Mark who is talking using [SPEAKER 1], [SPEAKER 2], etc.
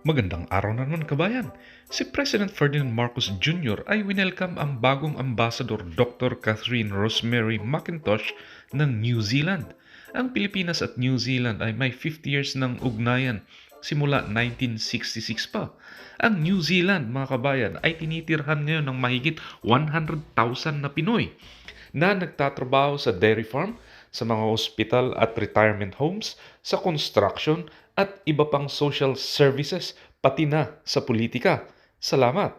[SPEAKER 1] Magandang araw na naman kabayan. Si President Ferdinand Marcos Jr. ay winelcome ang bagong ambassador Dr. Catherine Rosemary McIntosh ng New Zealand. Ang Pilipinas at New Zealand ay may 50 years ng ugnayan simula 1966 pa. Ang New Zealand, mga kabayan, ay tinitirhan ngayon ng mahigit 100,000 na Pinoy na nagtatrabaho sa dairy farm, sa mga ospital at retirement homes, sa construction at iba pang social services, pati na sa politika. Salamat!